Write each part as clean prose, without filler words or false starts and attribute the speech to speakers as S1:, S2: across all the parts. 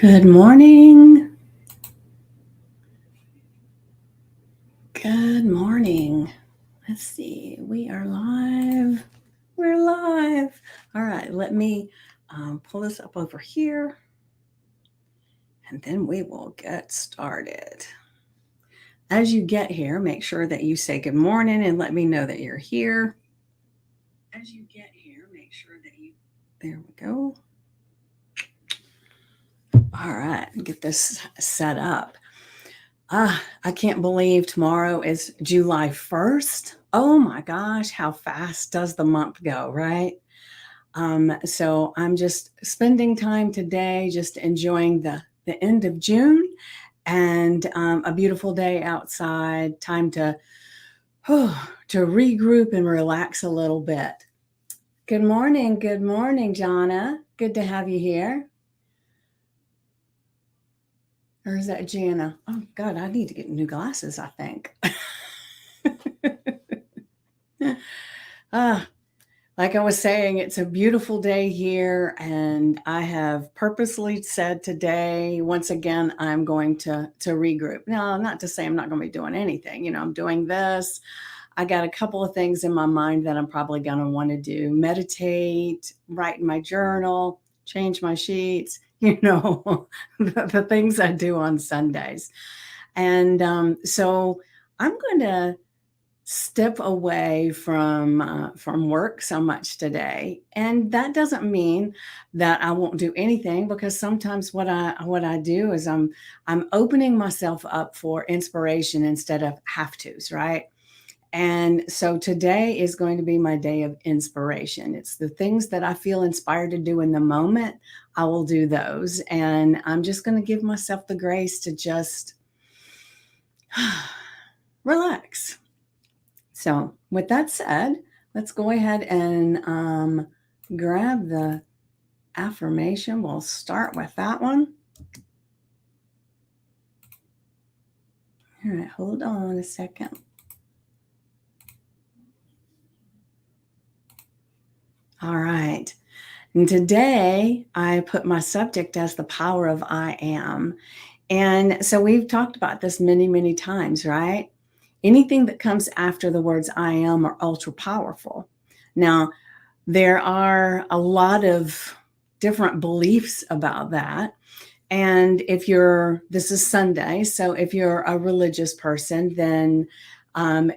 S1: Good morning. Good morning. Let's see. We are live. We're live. All right. Let me pull this up over here and then we will get started. As you get here, make sure that you say good morning and let me know that you're here. As you get here, make sure that you. There we go. All right. Get this set up. I can't believe tomorrow is July 1st. Oh my gosh, how fast does the month go, right? So I'm just spending time today, just enjoying the end of June and a beautiful day outside. Time to regroup and relax a little bit. Good morning, Jonna. Good to have you here. Or is that Jana? Oh God, I need to get new glasses, I think. Like I was saying, it's a beautiful day here, and I have purposely said today, once again, I'm going to regroup. Now, not to say I'm not going to be doing anything. I'm doing this. I got a couple of things in my mind that I'm probably going to want to do: meditate, write in my journal, change my sheets. The things I do on Sundays, and so I'm going to step away from work so much today, and that doesn't mean that I won't do anything, because sometimes what I do is I'm opening myself up for inspiration instead of have tos, right? And so today is going to be my day of inspiration. It's the things that I feel inspired to do in the moment. I will do those, and I'm just going to give myself the grace to just relax. So with that said, let's go ahead and grab the affirmation. We'll start with that one. All right, hold on a second. All right. And today I put my subject as the power of I am. And so we've talked about this many, many times, right? Anything that comes after the words I am are ultra powerful. Now, there are a lot of different beliefs about that. And this is Sunday, so if you're a religious person, then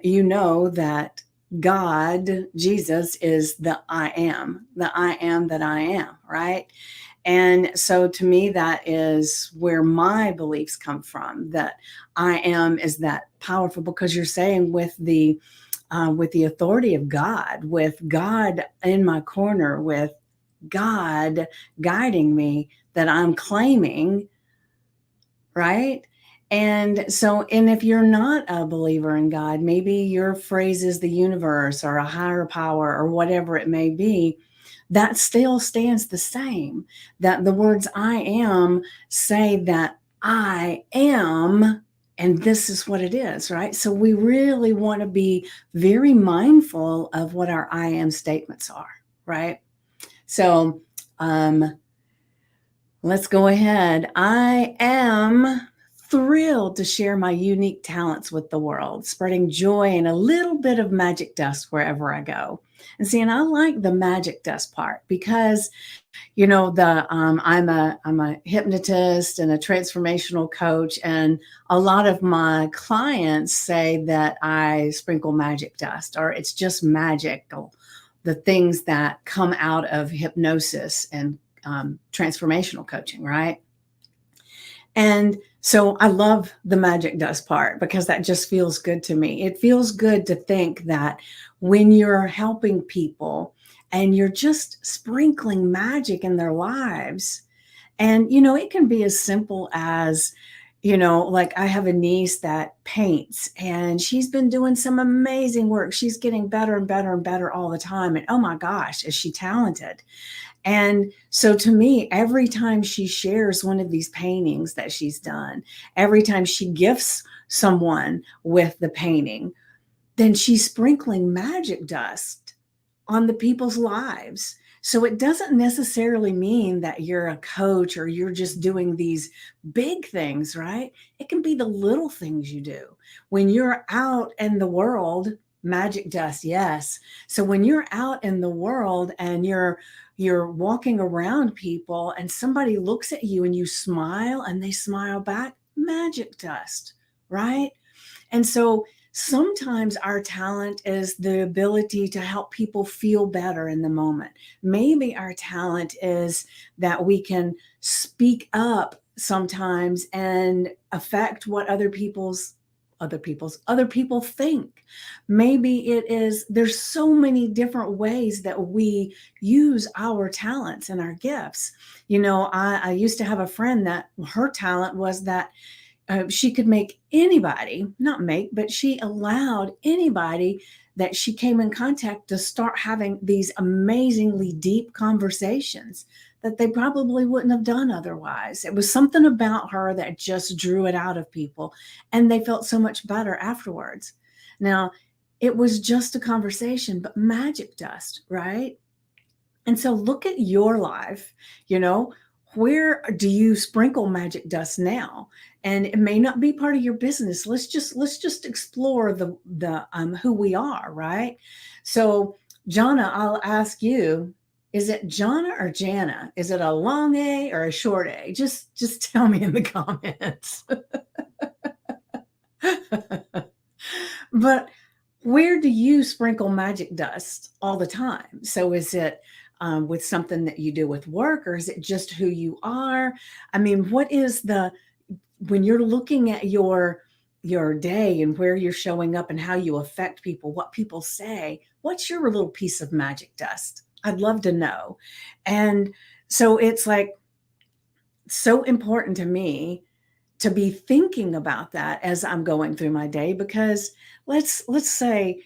S1: you know that God, Jesus, is the I am that I am, right? And so to me, that is where my beliefs come from, that I am is that powerful, because you're saying with the authority of God, with God in my corner, with God guiding me, that I'm claiming, right? And if you're not a believer in God, maybe your phrase is the universe or a higher power or whatever it may be, that still stands the same. That the words I am say that I am, and this is what it is, right? So we really want to be very mindful of what our I am statements are, right? So let's go ahead. I am thrilled to share my unique talents with the world, spreading joy and a little bit of magic dust wherever I go. And I like the magic dust part, because I'm a hypnotist and a transformational coach, and a lot of my clients say that I sprinkle magic dust, or it's just magical, the things that come out of hypnosis and transformational coaching, right? And so I love the magic dust part, because that just feels good to me. It feels good to think that when you're helping people and you're just sprinkling magic in their lives, and it can be as simple as, like I have a niece that paints, and she's been doing some amazing work. She's getting better and better and better all the time. And oh my gosh, is she talented? And so to me, every time she shares one of these paintings that she's done, every time she gifts someone with the painting, then she's sprinkling magic dust on the people's lives. So it doesn't necessarily mean that you're a coach or you're just doing these big things, right? It can be the little things you do. When you're out in the world, magic dust, yes. So when you're out in the world and you're walking around people and somebody looks at you and you smile and they smile back, magic dust, right? And so sometimes our talent is the ability to help people feel better in the moment. Maybe our talent is that we can speak up sometimes and affect what other people think. Maybe it is there's so many different ways that we use our talents and our gifts. I used to have a friend that her talent was that she could make anybody, not make, but she allowed anybody that she came in contact to start having these amazingly deep conversations that they probably wouldn't have done otherwise. It was something about her that just drew it out of people, and they felt so much better afterwards. Now, it was just a conversation, but magic dust, right? And so look at your life, you know, where do you sprinkle magic dust now? And it may not be part of your business. Let's just explore the who we are, right? So, Jana, I'll ask you, is it Jana or Jana? Is it a long A or a short A? Just tell me in the comments. But where do you sprinkle magic dust all the time? So is it with something that you do with work, or is it just who you are? I mean, what is the when you're looking at your day and where you're showing up and how you affect people, what people say, what's your little piece of magic dust? I'd love to know. And so it's like so important to me to be thinking about that as I'm going through my day, because let's say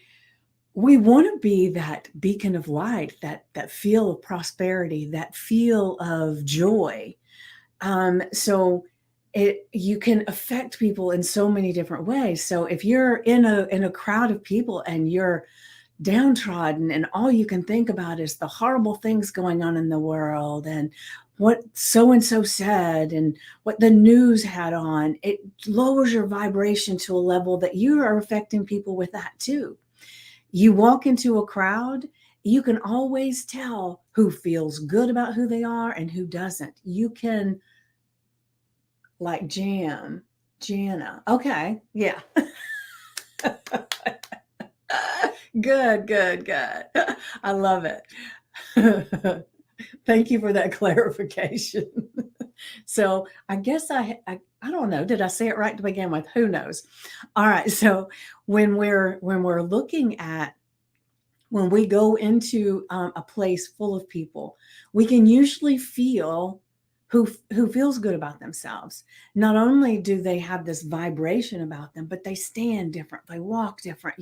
S1: we want to be that beacon of light, that feel of prosperity, that feel of joy. So you can affect people in so many different ways. So if you're in a crowd of people and you're downtrodden and all you can think about is the horrible things going on in the world and what so and so said and what the news had on, it lowers your vibration to a level that you are affecting people with that too. You walk into a crowd, you can always tell who feels good about who they are and who doesn't. You can, like, Jana. Okay, yeah. Good, good, good. I love it. Thank you for that clarification. So I guess I don't know. Did I say it right to begin with? Who knows? All right. So when we're looking at when we go into a place full of people, we can usually feel who feels good about themselves. Not only do they have this vibration about them, but they stand different, they walk different.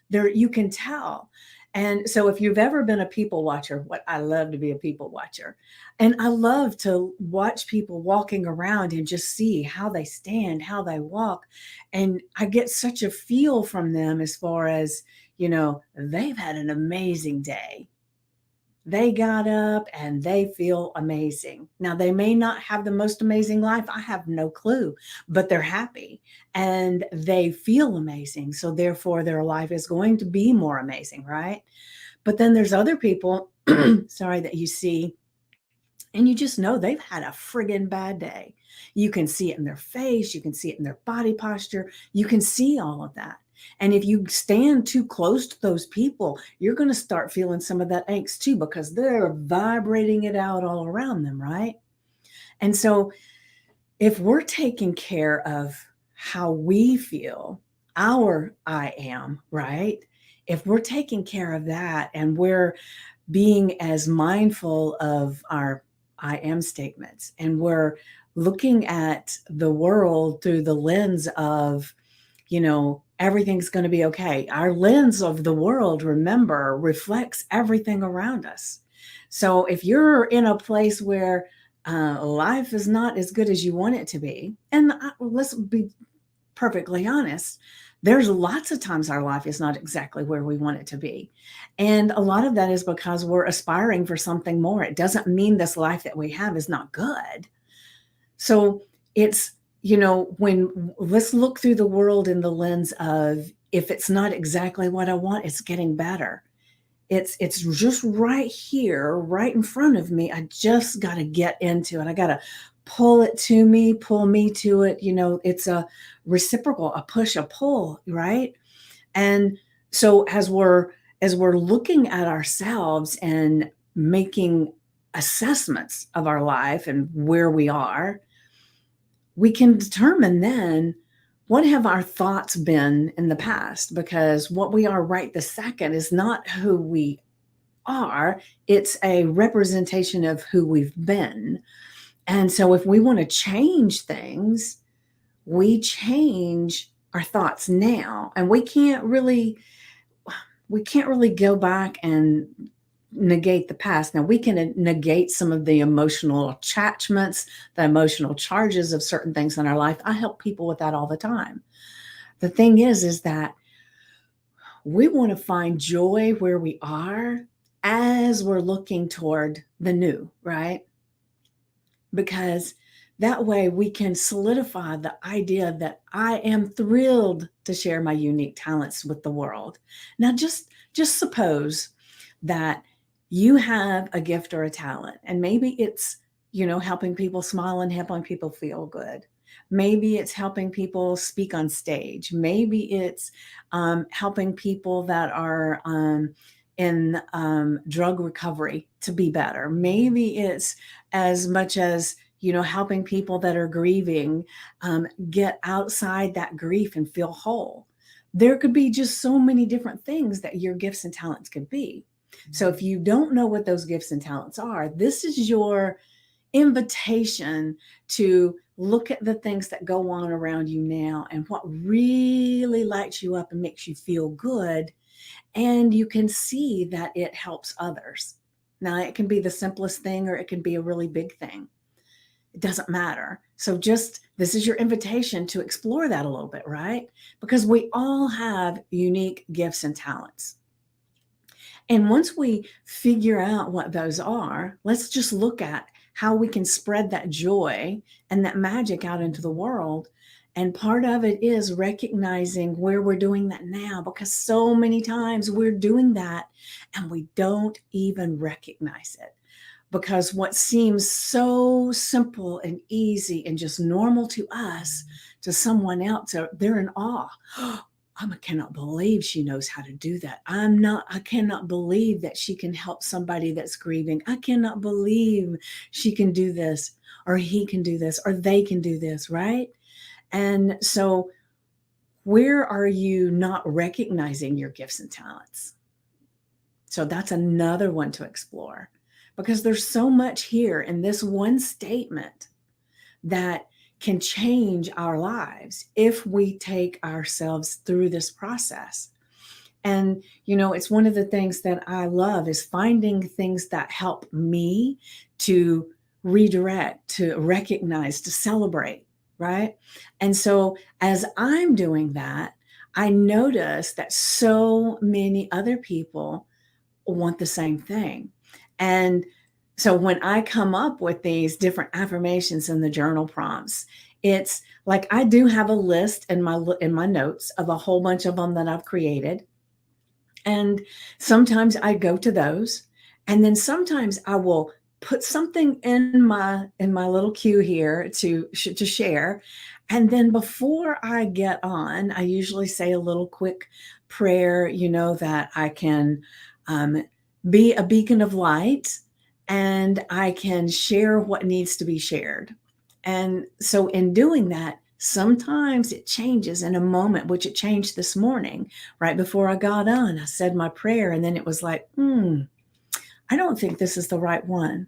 S1: There you can tell. And so, if you've ever been a people watcher, what I love to be a people watcher, and I love to watch people walking around and just see how they stand, how they walk, and I get such a feel from them as far as they've had an amazing day. They got up and they feel amazing. Now, they may not have the most amazing life. I have no clue, but they're happy and they feel amazing. So, therefore, their life is going to be more amazing, right? But then there's other people, sorry, that you see and you just know they've had a friggin' bad day. You can see it in their face, you can see it in their body posture, you can see all of that. And if you stand too close to those people, you're going to start feeling some of that angst too, because they're vibrating it out all around them, right? And so if we're taking care of how we feel, our I am, right? If we're taking care of that and we're being as mindful of our I am statements and we're looking at the world through the lens of, everything's going to be okay. Our lens of the world, remember, reflects everything around us. So if you're in a place where life is not as good as you want it to be, and let's be perfectly honest, there's lots of times our life is not exactly where we want it to be. And a lot of that is because we're aspiring for something more. It doesn't mean this life that we have is not good. So it's, when let's look through the world in the lens of, if it's not exactly what I want, it's getting better. It's just right here, right in front of me. I just got to get into it. I got to pull it to me, pull me to it. It's a reciprocal, a push, a pull, right? And so as we're looking at ourselves and making assessments of our life and where we are, we can determine then, what have our thoughts been in the past? Because what we are right this second is not who we are. It's a representation of who we've been. And so if we want to change things, we change our thoughts now. And we can't really go back and negate the past. Now, we can negate some of the emotional attachments, the emotional charges of certain things in our life. I help people with that all the time. The thing is that we want to find joy where we are as we're looking toward the new, right? Because that way we can solidify the idea that I am thrilled to share my unique talents with the world. Now, just suppose that you have a gift or a talent, and maybe it's, helping people smile and helping people feel good. Maybe it's helping people speak on stage.Maybe it's helping people that are in drug recovery to be better. Maybe it's as much as, helping people that are grieving get outside that grief and feel whole. There could be just so many different things that your gifts and talents could be. So if you don't know what those gifts and talents are, this is your invitation to look at the things that go on around you now and what really lights you up and makes you feel good. And you can see that it helps others. Now, it can be the simplest thing or it can be a really big thing. It doesn't matter. So this is your invitation to explore that a little bit, right? Because we all have unique gifts and talents. And once we figure out what those are, let's just look at how we can spread that joy and that magic out into the world. And part of it is recognizing where we're doing that now, because so many times we're doing that and we don't even recognize it. Because what seems so simple and easy and just normal to us, to someone else, they're in awe. I cannot believe she knows how to do that. I cannot believe that she can help somebody that's grieving. I cannot believe she can do this, or he can do this, or they can do this, right? And so where are you not recognizing your gifts and talents? So that's another one to explore, because there's so much here in this one statement that can change our lives if we take ourselves through this process. And, it's one of the things that I love is finding things that help me to redirect, to recognize, to celebrate, right? And so as I'm doing that, I notice that so many other people want the same thing. And so when I come up with these different affirmations in the journal prompts, it's like I do have a list in my notes of a whole bunch of them that I've created. And sometimes I go to those, and then sometimes I will put something in my little queue here to share. And then before I get on, I usually say a little quick prayer, that I can be a beacon of light, and I can share what needs to be shared. And so in doing that, sometimes it changes in a moment, which it changed this morning. Right before I got on, I said my prayer, and then it was like, I don't think this is the right one.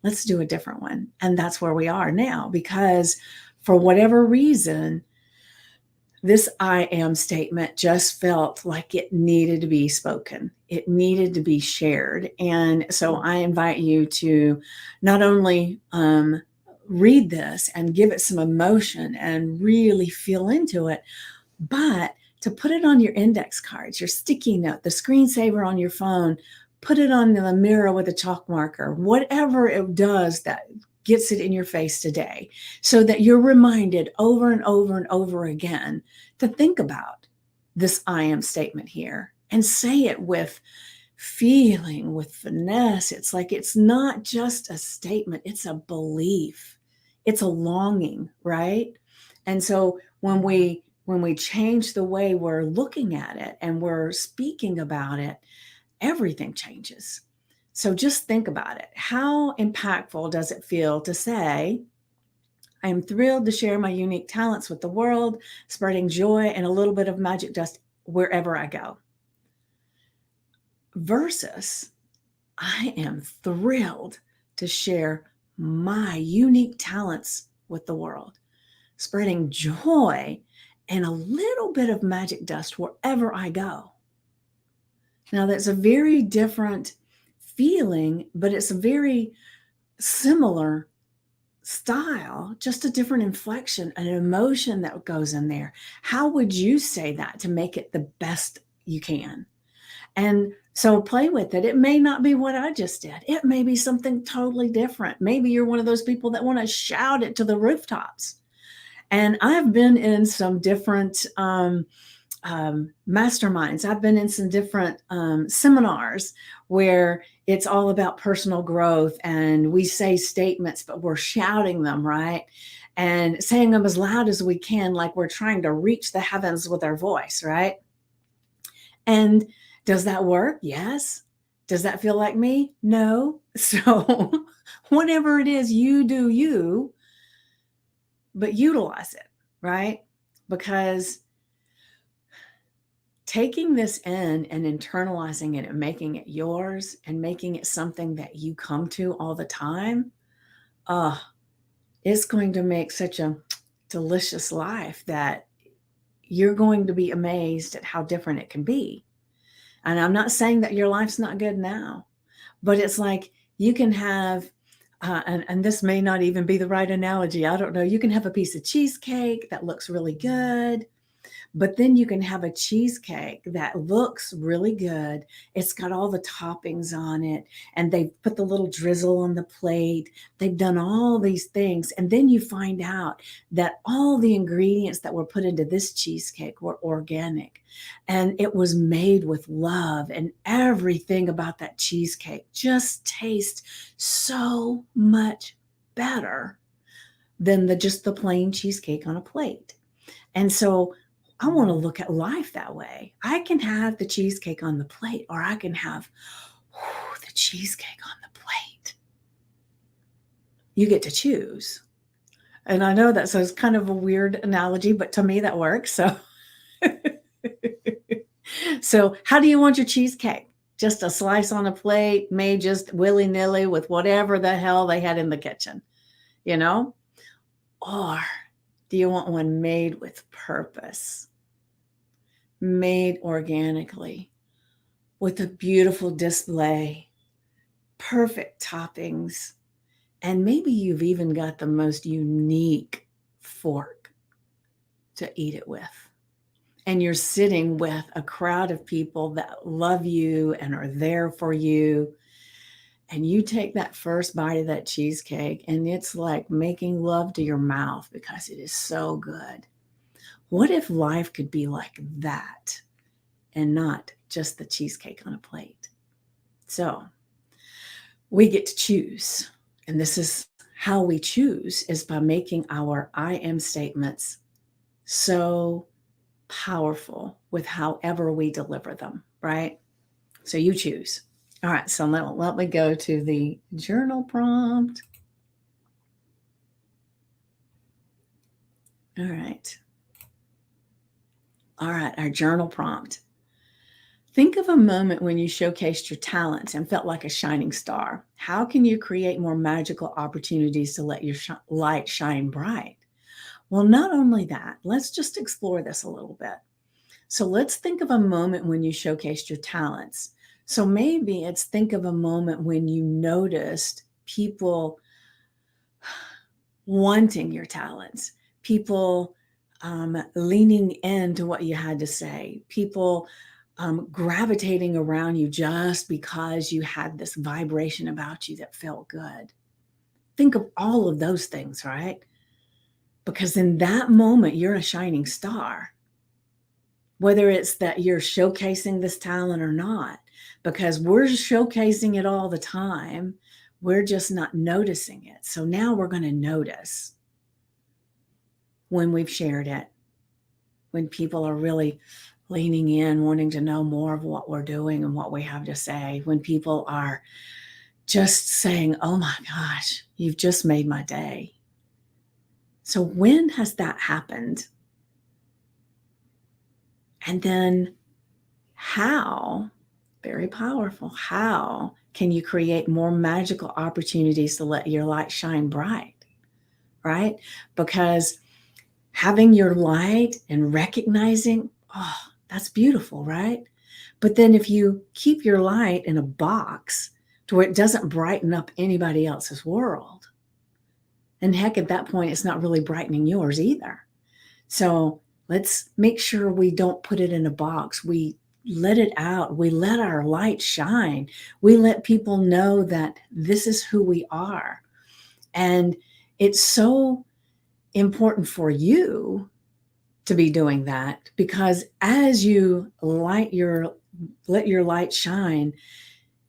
S1: Let's do a different one. And that's where we are now, because for whatever reason, this I am statement just felt like it needed to be spoken. It needed to be shared. And so I invite you to not only read this and give it some emotion and really feel into it. But to put it on your index cards, your sticky note, the screensaver on your phone, put it on the mirror with a chalk marker, whatever it does that gets it in your face today, so that you're reminded over and over and over again to think about this I am statement here and say it with feeling, with finesse. It's like it's not just a statement, it's a belief, it's a longing, right? And so when we change the way we're looking at it and we're speaking about it, everything changes. So just think about it. How impactful does it feel to say, I am thrilled to share my unique talents with the world, spreading joy and a little bit of magic dust wherever I go? Versus, I am thrilled to share my unique talents with the world, spreading joy and a little bit of magic dust wherever I go. Now, that's a very different feeling, but it's a very similar style, just a different inflection, an emotion that goes in there. How would you say that to make it the best you can? And so play with it. It may not be what I just did. It may be something totally different. Maybe you're one of those people that want to shout it to the rooftops. And I've been in some different masterminds. I've been in some different seminars where it's all about personal growth and we say statements, but we're shouting them, right? And saying them as loud as we can, like we're trying to reach the heavens with our voice, right? And does that work? Yes. Does that feel like me? No. So whatever it is, you do you, but utilize it, right? Because taking this in and internalizing it and making it yours and making it something that you come to all the time, it's going to make such a delicious life that you're going to be amazed at how different it can be. And I'm not saying that your life's not good now, but it's like you can have, and this may not even be the right analogy. I don't know. You can have a piece of cheesecake that looks really good, but then you can have a cheesecake that looks really good. It's got all the toppings on it, and they've put the little drizzle on the plate. They've done all these things. And then you find out that all the ingredients that were put into this cheesecake were organic, and it was made with love, and everything about that cheesecake just tastes so much better than just the plain cheesecake on a plate. And so I want to look at life that way. I can have the cheesecake on the plate, or I can have the cheesecake on the plate. You get to choose. And I know that sounds kind of a weird analogy, but to me that works. So, so how do you want your cheesecake? Just a slice on a plate, made just willy-nilly with whatever the hell they had in the kitchen, you know? Or do you want one made with purpose, made organically, with a beautiful display, perfect toppings, and maybe you've even got the most unique fork to eat it with? And you're sitting with a crowd of people that love you and are there for you. And you take that first bite of that cheesecake, and it's like making love to your mouth because it is so good. What if life could be like that and not just the cheesecake on a plate? So we get to choose. And this is how we choose, is by making our I am statements so powerful with however we deliver them, right? So you choose. All right, so let me go to the journal prompt. All right. All right, our journal prompt. Think of a moment when you showcased your talents and felt like a shining star. How can you create more magical opportunities to let your light shine bright? Well, not only that, let's just explore this a little bit. So let's think of a moment when you showcased your talents. So maybe it's think of a moment when you noticed people wanting your talents, people leaning into what you had to say, people gravitating around you just because you had this vibration about you that felt good. Think of all of those things, right? Because in that moment, you're a shining star, whether it's that you're showcasing this talent or not, because we're showcasing it all the time. We're just not noticing it. So now we're going to notice when we've shared it, when people are really leaning in, wanting to know more of what we're doing and what we have to say, when people are just saying, oh my gosh, you've just made my day. So when has that happened? And then how, very powerful, how can you create more magical opportunities to let your light shine bright, right? Because having your light and recognizing, oh, that's beautiful, right? But then if you keep your light in a box to where it doesn't brighten up anybody else's world, and heck, at that point, it's not really brightening yours either. So let's make sure we don't put it in a box. We let it out. We let our light shine. We let people know that this is who we are. And it's so important for you to be doing that, because as you let your light shine,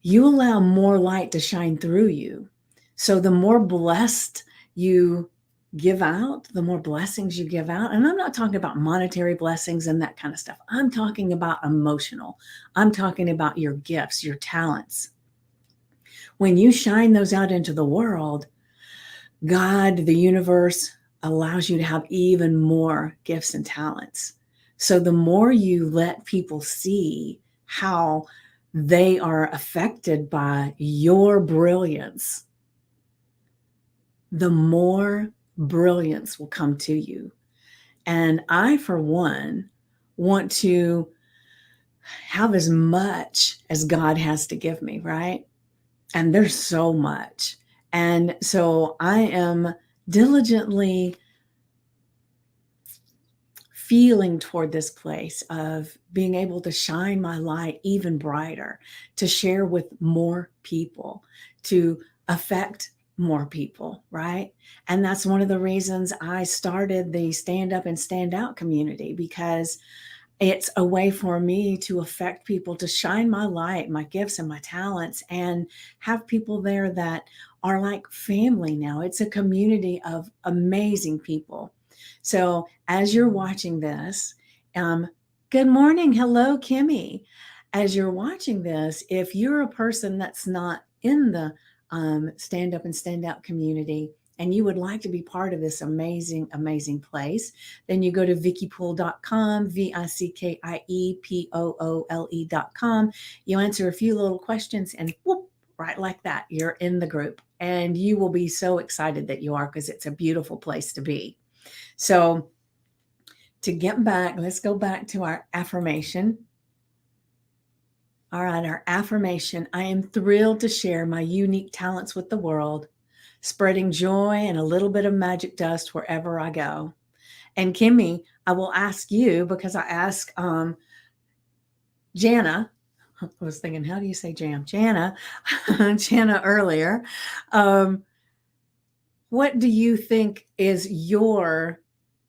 S1: you allow more light to shine through you. So the more blessed you give out, the more blessings you give out. And I'm not talking about monetary blessings and that kind of stuff. I'm talking about emotional. I'm talking about your gifts, your talents. When you shine those out into the world, God, the universe, allows you to have even more gifts and talents. So the more you let people see how they are affected by your brilliance, the more brilliance will come to you. And I, for one, want to have as much as God has to give me, right? And there's so much. And so I am diligently feeling toward this place of being able to shine my light even brighter, to share with more people, to affect more people, right? And that's one of the reasons I started the Stand Up and Stand Out community, because it's a way for me to affect people, to shine my light, my gifts and my talents, and have people there that are like family now. It's a community of amazing people. So as you're watching this, good morning. Hello, Kimmy. As you're watching this, if you're a person that's not in the Stand Up and Stand Out community, and you would like to be part of this amazing, amazing place, then you go to vickypoole.com, VICKIEPOOLE.com. You answer a few little questions and whoop, right like that, you're in the group. And you will be so excited that you are, because it's a beautiful place to be. So to get back, let's go back to our affirmation. All right, our affirmation: I am thrilled to share my unique talents with the world, spreading joy and a little bit of magic dust wherever I go. And Kimmy, I will ask you, because I asked Jana, I was thinking, how do you say Jana, Jana earlier. What do you think is your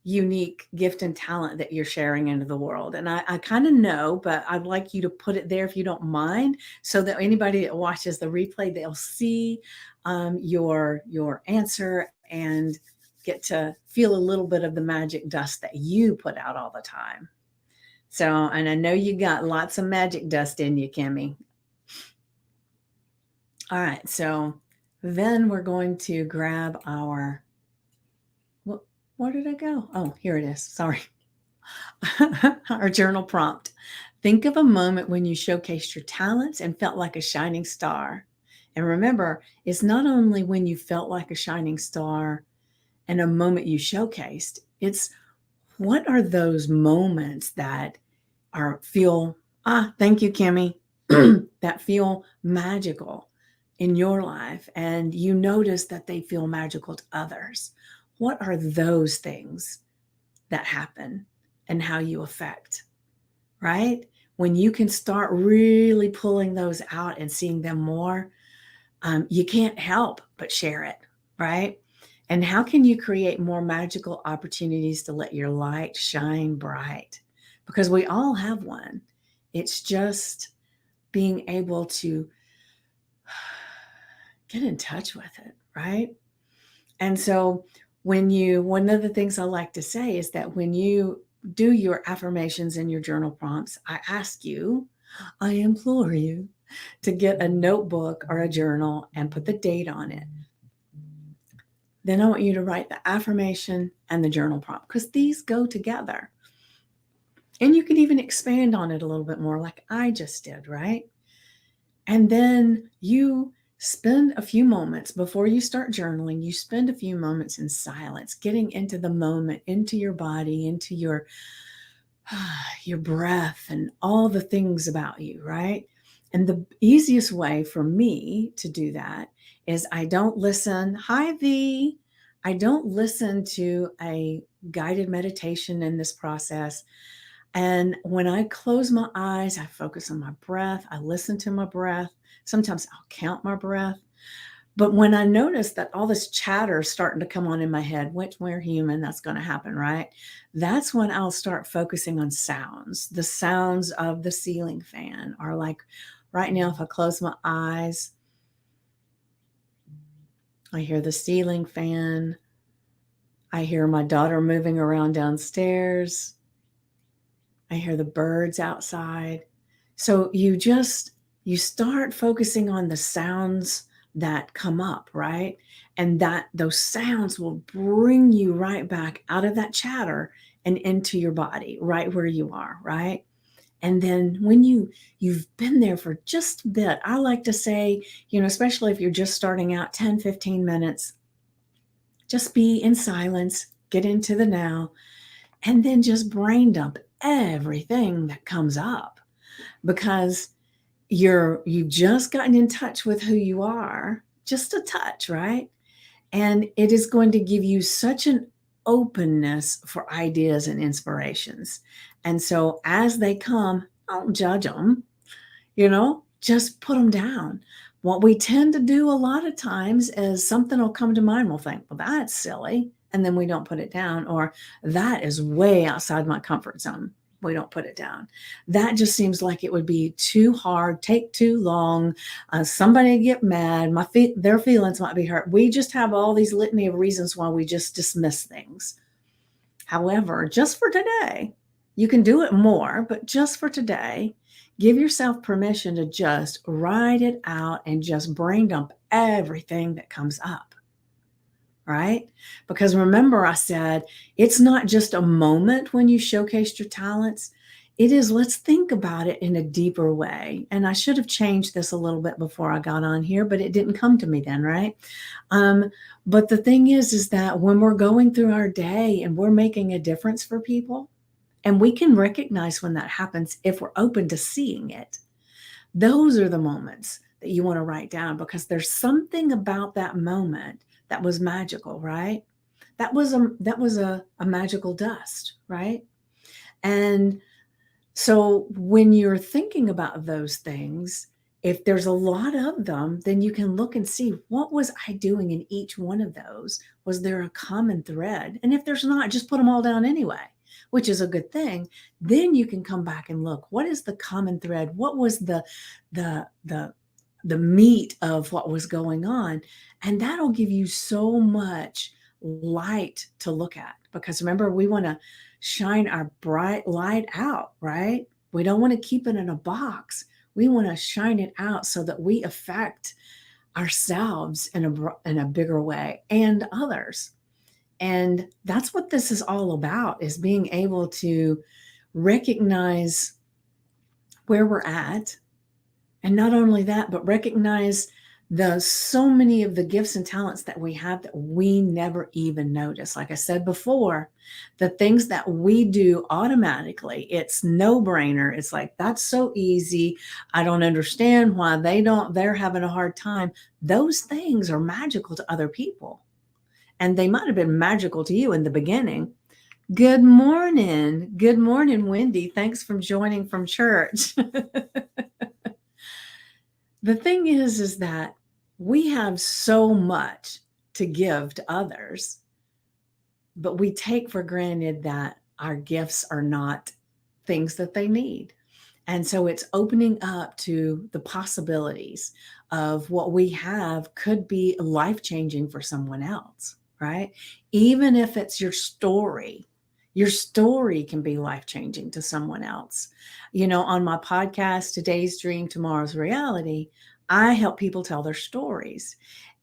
S1: unique gift and talent that you're sharing into the world? And I kind of know, but I'd like you to put it there if you don't mind, so that anybody that watches the replay, they'll see your answer and get to feel a little bit of the magic dust that you put out all the time. So, and I know you got lots of magic dust in you, Kimmy. All right, so then we're going to grab our, where did it go? Oh, here it is. Sorry. Our journal prompt. Think of a moment when you showcased your talents and felt like a shining star. And remember, it's not only when you felt like a shining star and a moment you showcased, it's what are those moments that thank you, Kimmy, that feel magical in your life, and you notice that they feel magical to others. what are those things that happen and how you affect, right? When you can start really pulling those out and seeing them more, you can't help but share it, right? And how can you create more magical opportunities to let your light shine bright? Because we all have one. It's just being able to get in touch with it, right? And so, one of the things I like to say is that when you do your affirmations and your journal prompts, I implore you to get a notebook or a journal and put the date on it. Then I want you to write the affirmation and the journal prompt because these go together. And you can even expand on it a little bit more, like I just did, right? And then you spend a few moments before you start journaling, you spend a few moments in silence, getting into the moment, into your body, into your breath and all the things about you, right? And the easiest way for me to do that is I don't listen. Hi, V. I don't listen to a guided meditation in this process. And when I close my eyes, I focus on my breath. I listen to my breath. Sometimes I'll count my breath. But when I notice that all this chatter is starting to come on in my head, which we're human, that's going to happen, right? That's when I'll start focusing on sounds. The sounds of the ceiling fan are like right now, if I close my eyes, I hear the ceiling fan. I hear my daughter moving around downstairs. I hear the birds outside. So you start focusing on the sounds that come up, right? And that those sounds will bring you right back out of that chatter and into your body, right where you are, right? And then when you've been there for just a bit, I like to say, especially if you're just starting out 10, 15 minutes, just be in silence, get into the now, and then just brain dump everything that comes up because you've just gotten in touch with who you are, just a touch, right? And it is going to give you such an openness for ideas and inspirations. And so as they come, don't judge them, just put them down. What we tend to do a lot of times is something will come to mind. We'll think, well, that's silly. And then we don't put it down. Or that is way outside my comfort zone. We don't put it down. That just seems like it would be too hard, take too long. Somebody get mad. Their feelings might be hurt. We just have all these litany of reasons why we just dismiss things. However, just for today, you can do it more, but just for today, give yourself permission to just write it out and just brain dump everything that comes up, right? Because remember, I said it's not just a moment when you showcased your talents. It is, let's think about it in a deeper way. And I should have changed this a little bit before I got on here, but it didn't come to me then, right? But the thing is that when we're going through our day and we're making a difference for people, and we can recognize when that happens if we're open to seeing it. Those are the moments that you want to write down because there's something about that moment that was magical, right? That was a magical dust, right? And so when you're thinking about those things, if there's a lot of them, then you can look and see, what was I doing in each one of those? Was there a common thread? And if there's not, just put them all down anyway, which is a good thing. Then you can come back and look, what is the common thread? What was the meat of what was going on? And that'll give you so much light to look at, because remember, we want to shine our bright light out, right? We don't want to keep it in a box. We want to shine it out so that we affect ourselves in a bigger way and others. And that's what this is all about, is being able to recognize where we're at. And not only that, but recognize so many of the gifts and talents that we have that we never even notice. Like I said before, the things that we do automatically, it's no brainer. It's like, that's so easy. I don't understand why they're having a hard time. Those things are magical to other people. And they might have been magical to you in the beginning. Good morning. Good morning, Wendy. Thanks for joining from church. The thing is that we have so much to give to others, but we take for granted that our gifts are not things that they need. And so it's opening up to the possibilities of what we have could be life-changing for someone else, right? Even if it's your story can be life-changing to someone else. On my podcast, Today's Dream, Tomorrow's Reality, I help people tell their stories.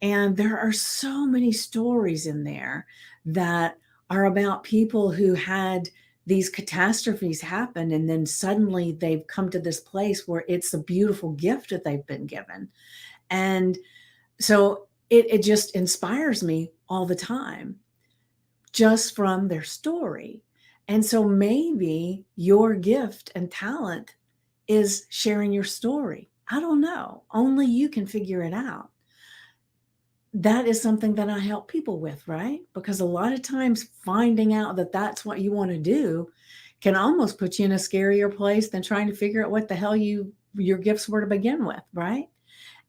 S1: And there are so many stories in there that are about people who had these catastrophes happen, and then suddenly they've come to this place where it's a beautiful gift that they've been given. And so it just inspires me all the time, just from their story. And so maybe your gift and talent is sharing your story. I don't know. Only you can figure it out. That is something that I help people with, right? Because a lot of times finding out that that's what you want to do can almost put you in a scarier place than trying to figure out what the hell your gifts were to begin with, right?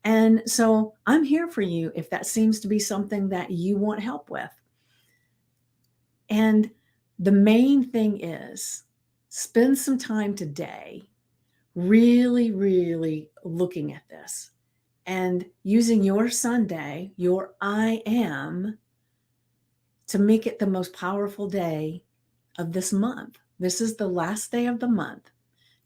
S1: And so I'm here for you if that seems to be something that you want help with. And the main thing is spend some time today really, really looking at this and using your Sunday, your I am, to make it the most powerful day of this month. This is the last day of the month.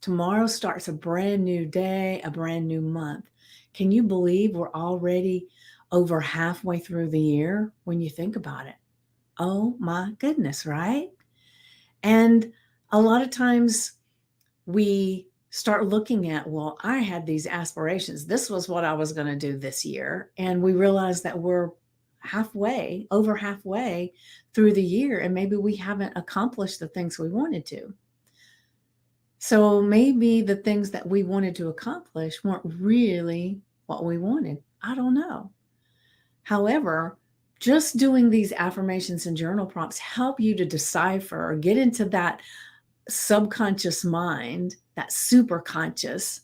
S1: Tomorrow starts a brand new day, a brand new month. Can you believe we're already over halfway through the year when you think about it? Oh my goodness, right? And a lot of times we start looking at, well, I had these aspirations. This was what I was going to do this year. And we realize that we're over halfway through the year, and maybe we haven't accomplished the things we wanted to. So maybe the things that we wanted to accomplish weren't really what we wanted. I don't know. However, just doing these affirmations and journal prompts help you to decipher or get into that subconscious mind, that super conscious,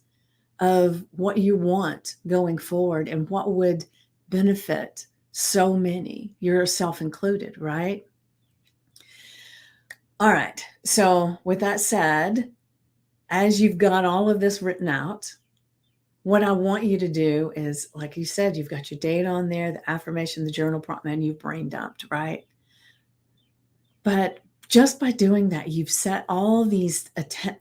S1: of what you want going forward and what would benefit so many, yourself included, right? All right. So with that said, as you've got all of this written out, what I want you to do is, like you said, you've got your date on there, the affirmation, the journal prompt, and you've brain dumped, right? But just by doing that, you've set all these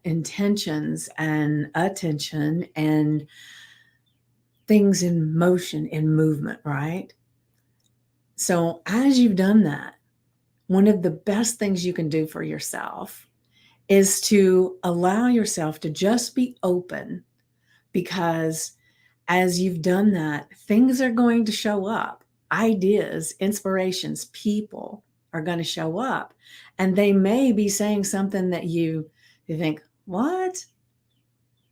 S1: intentions and attention and things in motion, in movement, right? So as you've done that, one of the best things you can do for yourself is to allow yourself to just be open, because as you've done that, things are going to show up. Ideas, inspirations, people are going to show up. And they may be saying something that you think, what?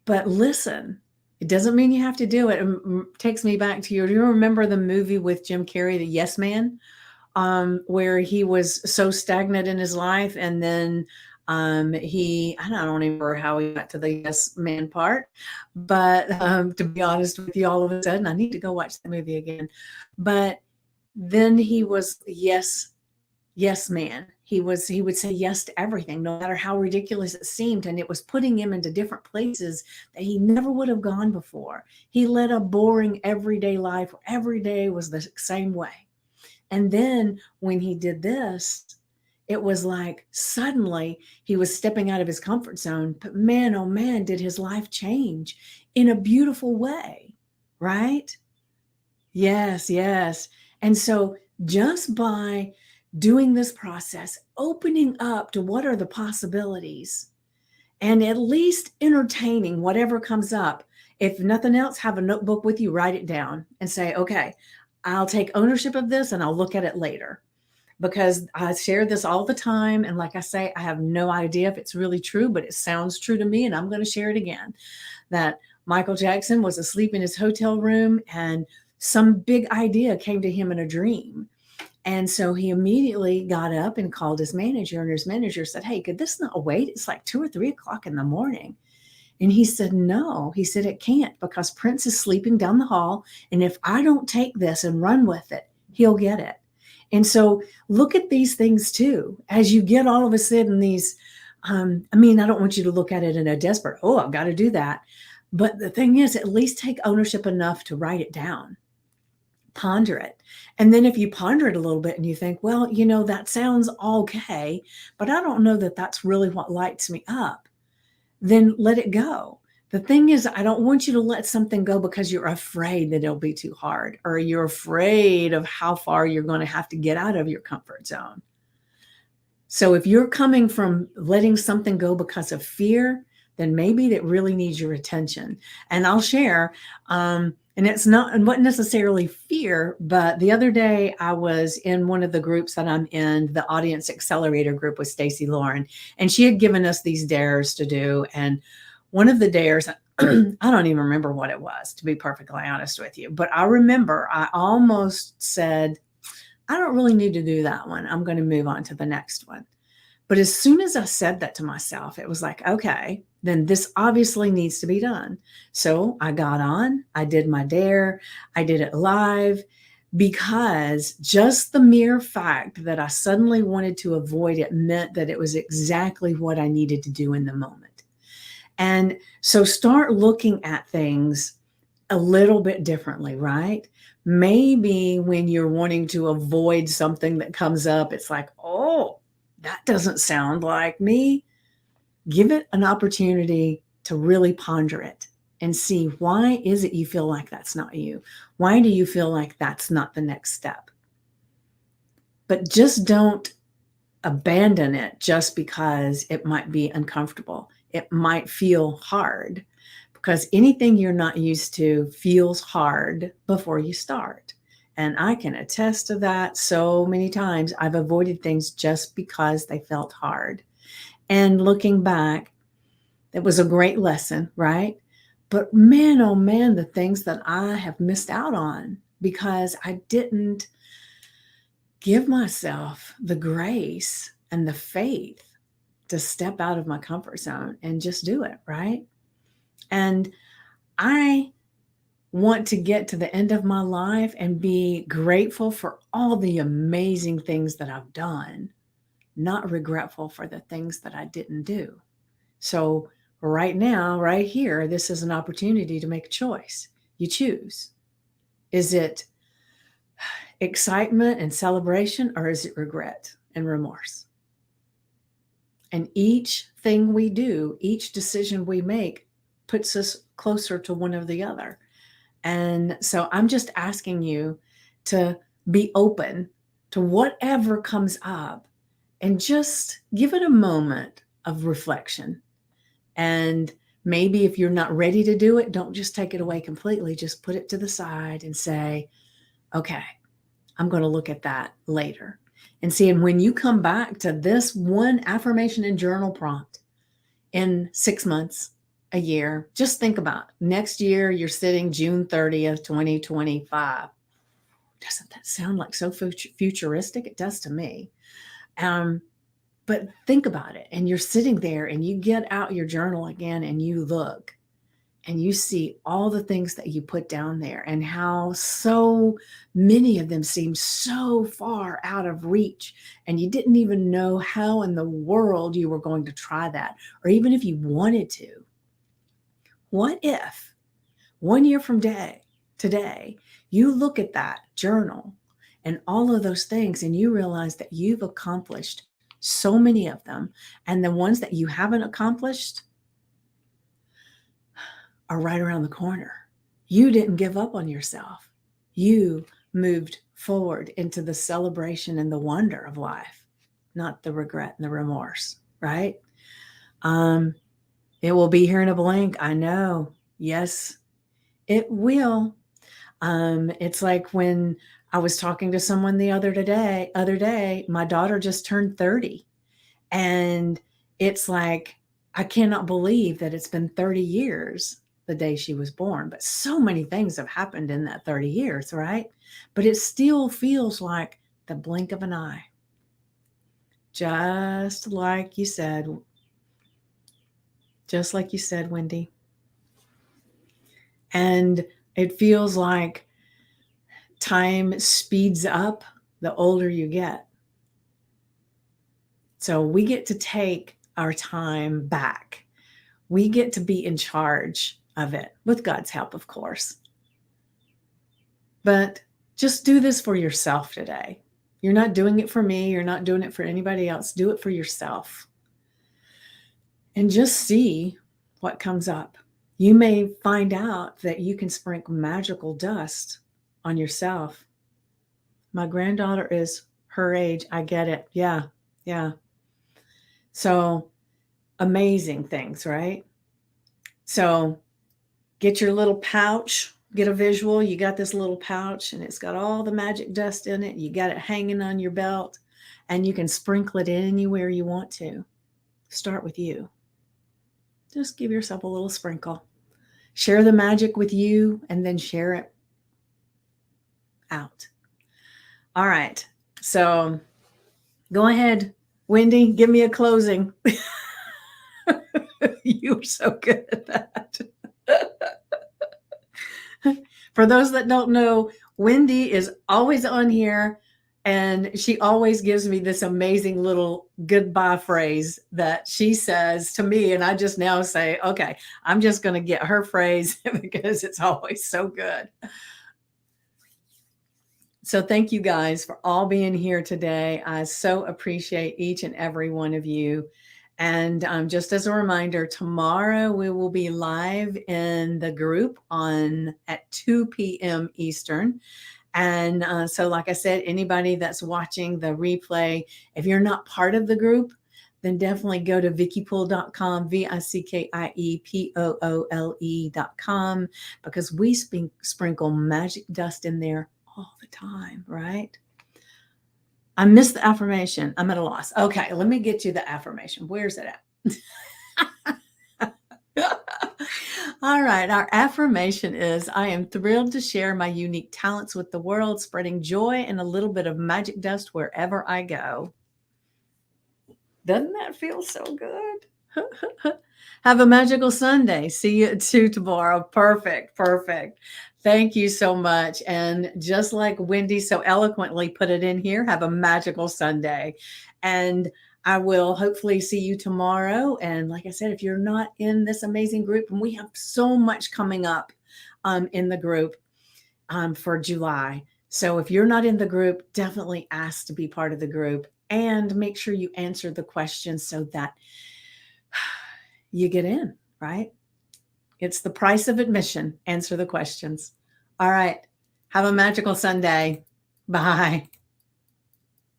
S1: But listen, it doesn't mean you have to do it. It takes me back to do you remember the movie with Jim Carrey, The Yes Man? Where he was so stagnant in his life, and then I don't remember how he got to the yes man part, but to be honest with you, all of a sudden I need to go watch the movie again. But then he was yes man. He would say yes to everything, no matter how ridiculous it seemed, and it was putting him into different places that he never would have gone before. He led a boring everyday life where every day was the same way. And then when he did this, it was like suddenly he was stepping out of his comfort zone. But man, oh man, did his life change in a beautiful way, right? Yes, yes. And so just by doing this process, opening up to what are the possibilities, and at least entertaining whatever comes up. If nothing else, have a notebook with you, write it down and say, okay, I'll take ownership of this and I'll look at it later. Because I share this all the time. And like I say, I have no idea if it's really true, but it sounds true to me. And I'm going to share it again, that Michael Jackson was asleep in his hotel room and some big idea came to him in a dream. And so he immediately got up and called his manager, and his manager said, "Hey, could this not wait? It's like 2 or 3 o'clock in the morning." And he said, "No." He said, "It can't, because Prince is sleeping down the hall. And if I don't take this and run with it, he'll get it." And so look at these things too. As you get all of a sudden these, I don't want you to look at it in a desperate, oh, I've got to do that. But the thing is, at least take ownership enough to write it down, ponder it. And then if you ponder it a little bit and you think, well, that sounds okay, but I don't know that that's really what lights me up, then let it go. The thing is, I don't want you to let something go because you're afraid that it'll be too hard, or you're afraid of how far you're going to have to get out of your comfort zone. So if you're coming from letting something go because of fear, then maybe that really needs your attention. And I'll share, and it wasn't necessarily fear, but the other day I was in one of the groups that I'm in, the Audience Accelerator group with Stacey Lauren, and she had given us these dares to do. And one of the dares, I don't even remember what it was, to be perfectly honest with you, but I remember I almost said, I don't really need to do that one. I'm going to move on to the next one. But as soon as I said that to myself, it was like, okay, then this obviously needs to be done. So I got on, I did my dare, I did it live, because just the mere fact that I suddenly wanted to avoid it meant that it was exactly what I needed to do in the moment. And so start looking at things a little bit differently, right? Maybe when you're wanting to avoid something that comes up, it's like, oh, that doesn't sound like me. Give it an opportunity to really ponder it and see, why is it you feel like that's not you? Why do you feel like that's not the next step? But just don't abandon it just because it might be uncomfortable. It might feel hard, because anything you're not used to feels hard before you start. And I can attest to that so many times. I've avoided things just because they felt hard. And looking back, it was a great lesson, right? But man, oh man, the things that I have missed out on because I didn't give myself the grace and the faith to step out of my comfort zone and just do it, right? And I want to get to the end of my life and be grateful for all the amazing things that I've done, not regretful for the things that I didn't do. So right now, right here, this is an opportunity to make a choice. You choose. Is it excitement and celebration, or is it regret and remorse? And each thing we do, each decision we make, puts us closer to one or the other. And so I'm just asking you to be open to whatever comes up and just give it a moment of reflection. And maybe if you're not ready to do it, don't just take it away completely. Just put it to the side and say, okay, I'm going to look at that later. And see, and when you come back to this one affirmation and journal prompt in 6 months, a year, just think about next year, you're sitting June 30th, 2025. Doesn't that sound like so futuristic? It does to me. But think about it. And you're sitting there and you get out your journal again and you look and you see all the things that you put down there and how so many of them seem so far out of reach. And you didn't even know how in the world you were going to try that, or even if you wanted to. What if 1 year from today, you look at that journal and all of those things and you realize that you've accomplished so many of them, and the ones that you haven't accomplished are right around the corner. You didn't give up on yourself. You moved forward into the celebration and the wonder of life, not the regret and the remorse, right? It will be here in a blink. I know. Yes, it will. It's like when I was talking to someone the other day, my daughter just turned 30. And it's like, I cannot believe that it's been 30 years the day she was born. But so many things have happened in that 30 years, right? But it still feels like the blink of an eye. Just like you said. Just like you said, Wendy. And it feels like time speeds up the older you get. So we get to take our time back. We get to be in charge of it, with God's help, of course. But just do this for yourself today. You're not doing it for me. You're not doing it for anybody else. Do it for yourself. And just see what comes up. You may find out that you can sprinkle magical dust on yourself. My granddaughter is her age. I get it. Yeah. So amazing things, right? So get your little pouch, get a visual. You got this little pouch and it's got all the magic dust in it. You got it hanging on your belt and you can sprinkle it anywhere you want to. Start with you. Just give yourself a little sprinkle. Share the magic with you and then share it out. All right. So go ahead, Wendy, give me a closing. You're so good at that. For those that don't know, Wendy is always on here and she always gives me this amazing little goodbye phrase that she says to me. And I just now say, okay, I'm just going to get her phrase because it's always so good. So thank you guys for all being here today. I so appreciate each and every one of you. And just as a reminder, tomorrow we will be live in the group at 2 p.m. Eastern. And so like I said, anybody that's watching the replay, if you're not part of the group, then definitely go to VickyPoole.com, VICKIEPOOLE.com, because we sprinkle magic dust in there all the time, right? I missed the affirmation. I'm at a loss. Okay, let me get you the affirmation. Where's it at? All right, our affirmation is, I am thrilled to share my unique talents with the world, spreading joy and a little bit of magic dust wherever I go. Doesn't that feel so good? Have a magical Sunday. See you at 2 tomorrow. Perfect. Thank you so much. And just like Wendy so eloquently put it in here, have a magical Sunday. And I will hopefully see you tomorrow. And like I said, if you're not in this amazing group, and we have so much coming up in the group for July. So if you're not in the group, definitely ask to be part of the group and make sure you answer the questions so that you get in, right? It's the price of admission. Answer the questions. All right. Have a magical Sunday. Bye.